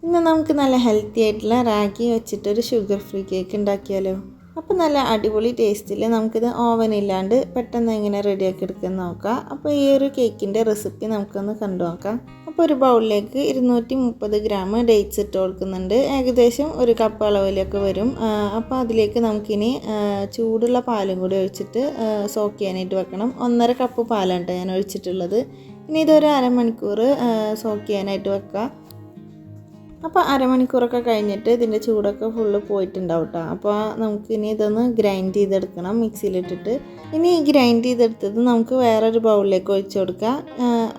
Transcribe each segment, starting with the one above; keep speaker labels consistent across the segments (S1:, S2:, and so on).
S1: ഇന്ന് നമുക്ക് നല്ല ഹെൽത്തി ആയിട്ടുള്ള റാഗി വെച്ചിട്ടൊരു ഷുഗർ ഫ്രീ കേക്ക് ഉണ്ടാക്കിയാലോ. അപ്പോൾ നല്ല അടിപൊളി ടേസ്റ്റിൽ നമുക്കിത് ഓവൻ ഇല്ലാണ്ട് പെട്ടെന്ന് എങ്ങനെ റെഡിയാക്കി എടുക്കാൻ നോക്കാം. അപ്പോൾ ഈ ഒരു കേക്കിൻ്റെ റെസിപ്പി നമുക്കൊന്ന് കണ്ടു നോക്കാം. അപ്പോൾ ഒരു ബൗളിലേക്ക് 230 ഗ്രാം ഡേറ്റ്സ് ഇട്ട് കൊടുക്കുന്നുണ്ട്. ഏകദേശം ഒരു കപ്പ് അളവിലൊക്കെ വരും. അപ്പോൾ അതിലേക്ക് നമുക്കിനി ചൂടുള്ള പാലും കൂടി ഒഴിച്ചിട്ട് സോക്ക് ചെയ്യാനായിട്ട് വെക്കണം. 1.5 കപ്പ് പാലാണ് ഞാൻ ഒഴിച്ചിട്ടുള്ളത്. ഇനി ഇതൊരു അരമണിക്കൂർ സോക്ക് ചെയ്യാനായിട്ട് വെക്കാം. അപ്പോൾ അരമണിക്കൂറൊക്കെ കഴിഞ്ഞിട്ട് ഇതിൻ്റെ ചൂടൊക്കെ ഫുള്ള് പോയിട്ടുണ്ടാവും കേട്ടോ. അപ്പോൾ നമുക്കിനി ഇതൊന്ന് ഗ്രൈൻഡ് ചെയ്തെടുക്കണം മിക്സിയിലിട്ടിട്ട്. ഇനി ഗ്രൈൻഡ് ചെയ്തെടുത്തത് നമുക്ക് വേറൊരു ബൗളിലേക്ക് ഒഴിച്ചു കൊടുക്കാം.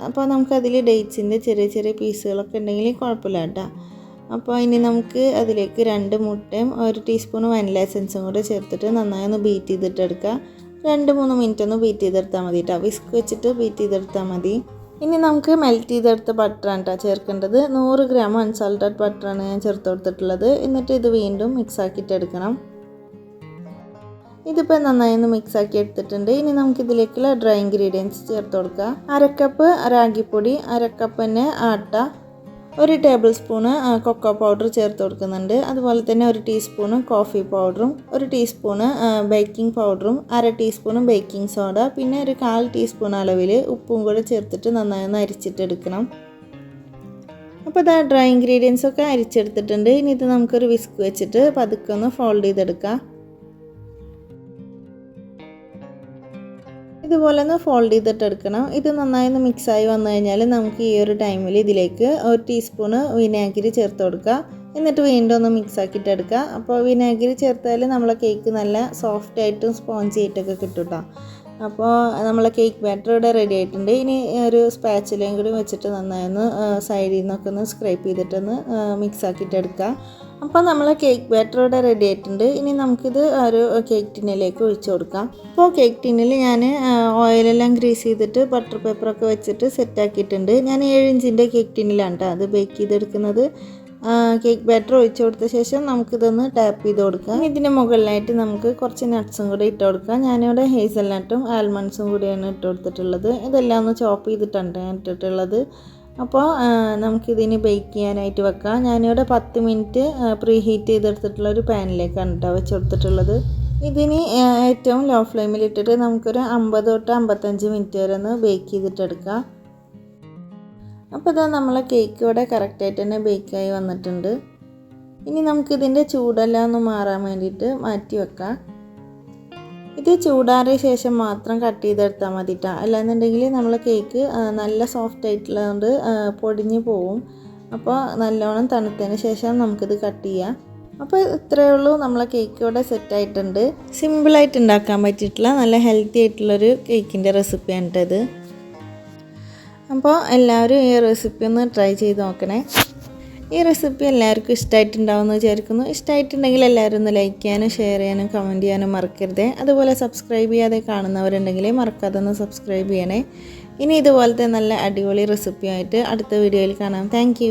S1: അപ്പോൾ നമുക്കതിൽ ഡേറ്റ്സിൻ്റെ ചെറിയ ചെറിയ പീസുകളൊക്കെ ഉണ്ടെങ്കിൽ കുഴപ്പമില്ല കേട്ടോ. അപ്പോൾ ഇനി നമുക്ക് അതിലേക്ക് 2 മുട്ടയും 1 ടീസ്പൂൺ വാനില എസൻസും കൂടെ ചേർത്തിട്ട് നന്നായി ഒന്ന് ബീറ്റ് ചെയ്തിട്ടെടുക്കുക. 2-3 മിനിറ്റ് ഒന്ന് ബീറ്റ് ചെയ്തെടുത്താൽ മതി കേട്ടോ. വിസ്ക് വെച്ചിട്ട് ബീറ്റ് ചെയ്തെടുത്താൽ മതി. ഇനി നമുക്ക് മെൽറ്റ് ചെയ്തെടുത്ത ബട്ടറാണ് കേട്ടോ ചേർക്കേണ്ടത്. 100 ഗ്രാം അൺസാൾട്ടഡ് ബട്ടറാണ് ഞാൻ ചേർത്ത് കൊടുത്തിട്ടുള്ളത്. എന്നിട്ട് ഇത് വീണ്ടും മിക്സ് ആക്കിയിട്ട് എടുക്കണം. ഇതിപ്പോൾ നന്നായി ഒന്ന് മിക്സ് ആക്കി എടുത്തിട്ടുണ്ട്. ഇനി നമുക്കിതിലേക്കുള്ള ഡ്രൈ ഇൻഗ്രീഡിയൻസ് ചേർത്ത് കൊടുക്കുക. 1/2 കപ്പ് റാഗിപ്പൊടി, 1/2 കപ്പ് തന്നെ ആട്ട, 1 ടേബിൾ സ്പൂണ് കൊക്കോ പൗഡർ ചേർത്ത് കൊടുക്കുന്നുണ്ട്. അതുപോലെ തന്നെ 1 ടീസ്പൂണ് കോഫി പൗഡറും, 1 ടീസ്പൂണ് ബേക്കിംഗ് പൗഡറും, 1/2 ടീസ്പൂണ് ബേക്കിംഗ് സോഡ, പിന്നെ ഒരു 1/4 ടീസ്പൂൺ അളവിൽ ഉപ്പും കൂടെ ചേർത്തിട്ട് നന്നായി ഒന്ന് അരിച്ചിട്ടെടുക്കണം. അപ്പോൾ ഇതാ ഡ്രൈ ഇൻഗ്രീഡിയൻസ് ഒക്കെ അരിച്ചെടുത്തിട്ടുണ്ട്. ഇനി ഇത് നമുക്കൊരു വിസ്ക് വെച്ചിട്ട് പതുക്കെ ഒന്ന് ഫോൾഡ് ചെയ്തെടുക്കാം. ഇതുപോലെ ഒന്ന് ഫോൾഡ് ചെയ്തിട്ട് എടുക്കണം. ഇത് നന്നായി ഒന്ന് മിക്സായി വന്നു കഴിഞ്ഞാൽ നമുക്ക് ഈ ഒരു ടൈമിൽ ഇതിലേക്ക് 1 ടീസ്പൂണ് വിനാഗിരി ചേർത്ത് കൊടുക്കുക. എന്നിട്ട് വീണ്ടും ഒന്ന് മിക്സ് ആക്കിയിട്ട് എടുക്കുക. അപ്പോൾ വിനാഗിരി ചേർത്താൽ നമ്മളെ കേക്ക് നല്ല സോഫ്റ്റ് ആയിട്ടും സ്പോഞ്ചി ആയിട്ടൊക്കെ കിട്ടും കേട്ടോ. അപ്പോൾ നമ്മളെ കേക്ക് ബാറ്റർ ഇവിടെ റെഡി ആയിട്ടുണ്ട്. ഇനി ഒരു സ്പാച്ചിലയും കൂടി വെച്ചിട്ട് നന്നായി ഒന്ന് സൈഡിൽ നിന്നൊക്കെ ഒന്ന് സ്ക്രൈപ്പ് ചെയ്തിട്ടൊന്ന് മിക്സ് ആക്കിയിട്ട് എടുക്കുക. അപ്പോൾ നമ്മളെ കേക്ക് ബാറ്റർ ഇവിടെ റെഡി ആയിട്ടുണ്ട്. ഇനി നമുക്കിത് ഒരു കേക്ക് ടിന്നിലേക്ക് ഒഴിച്ചു കൊടുക്കാം. അപ്പോൾ കേക്ക് ടിന്നിൽ ഞാൻ ഓയിലെല്ലാം ഗ്രീസ് ചെയ്തിട്ട് ബട്ടർ പേപ്പറൊക്കെ വെച്ചിട്ട് സെറ്റാക്കിയിട്ടുണ്ട്. ഞാൻ 7 ഇഞ്ചിൻ്റെ കേക്ക് ടിന്നിലാണ് കേട്ടോ അത് ബേക്ക് ചെയ്തെടുക്കുന്നത്. കേക്ക് ബാറ്റർ ഒഴിച്ചു കൊടുത്ത ശേഷം നമുക്കിതൊന്ന് ടാപ്പ് ചെയ്ത് കൊടുക്കാം. ഇതിന് മുകളിലായിട്ട് നമുക്ക് കുറച്ച് നട്ട്സും കൂടി ഇട്ട് കൊടുക്കാം. ഞാനിവിടെ ഹേസൽനട്ടും ആൽമണ്ട്സും കൂടിയാണ് ഇട്ട് കൊടുത്തിട്ടുള്ളത്. ഇതെല്ലാം ഒന്ന് ചോപ്പ് ചെയ്തിട്ടാണ് ഞാൻ ഇട്ടിട്ടുള്ളത്. അപ്പോൾ നമുക്കിതിന് ബേക്ക് ചെയ്യാനായിട്ട് വെക്കാം. ഞാനിവിടെ 10 മിനിറ്റ് പ്രീ ഹീറ്റ് ചെയ്തെടുത്തിട്ടുള്ള ഒരു പാനിലേക്കാണ് കേട്ടോ വെച്ച് കൊടുത്തിട്ടുള്ളത്. ഇതിന് ഏറ്റവും ലോ ഫ്ലെയിമിൽ ഇട്ടിട്ട് നമുക്കൊരു 50 തൊട്ട് 55 മിനിറ്റ് വരെ ഒന്ന് ബേക്ക് ചെയ്തിട്ടെടുക്കാം. അപ്പോൾ ഇതാ നമ്മളെ കേക്ക് ഇവിടെ കറക്റ്റായിട്ട് തന്നെ ബേക്കായി വന്നിട്ടുണ്ട്. ഇനി നമുക്കിതിൻ്റെ ചൂടെല്ലാം ഒന്ന് മാറാൻ വേണ്ടിയിട്ട് മാറ്റി വെക്കാം. ഇത് ചൂടാറിയ ശേഷം മാത്രം കട്ട് ചെയ്തെടുത്താൽ മതി കേട്ടോ. അല്ലാന്നുണ്ടെങ്കിൽ നമ്മളെ കേക്ക് നല്ല സോഫ്റ്റ് ആയിട്ടുള്ളതുകൊണ്ട് പൊടിഞ്ഞ് പോവും. അപ്പോൾ നല്ലോണം തണുത്തതിന് ശേഷം നമുക്കിത് കട്ട് ചെയ്യാം. അപ്പോൾ ഇത്രയേ ഉള്ളൂ, നമ്മളെ കേക്ക് ഇവിടെ സെറ്റായിട്ടുണ്ട്. സിമ്പിളായിട്ട് ഉണ്ടാക്കാൻ പറ്റിയിട്ടുള്ള നല്ല ഹെൽത്തി ആയിട്ടുള്ളൊരു കേക്കിൻ്റെ റെസിപ്പിയാണ് കേട്ടത്. അപ്പോൾ എല്ലാവരും ഈ റെസിപ്പി ഒന്ന് ട്രൈ ചെയ്ത് നോക്കണേ. ഈ റെസിപ്പി എല്ലാവർക്കും ഇഷ്ടമായിട്ടുണ്ടാവുമെന്ന് വിചാരിക്കുന്നു. ഇഷ്ടമായിട്ടുണ്ടെങ്കിൽ എല്ലാവരും ഒന്ന് ലൈക്ക് ചെയ്യാനും ഷെയർ ചെയ്യാനും കമൻറ്റ് ചെയ്യാനും മറക്കരുതേ. അതുപോലെ സബ്സ്ക്രൈബ് ചെയ്യാതെ കാണുന്നവരുണ്ടെങ്കിൽ മറക്കാതെ ഒന്ന് സബ്സ്ക്രൈബ് ചെയ്യണേ. ഇനി ഇതുപോലത്തെ നല്ല അടിപൊളി റെസിപ്പിയായിട്ട് അടുത്ത വീഡിയോയിൽ കാണാം. താങ്ക്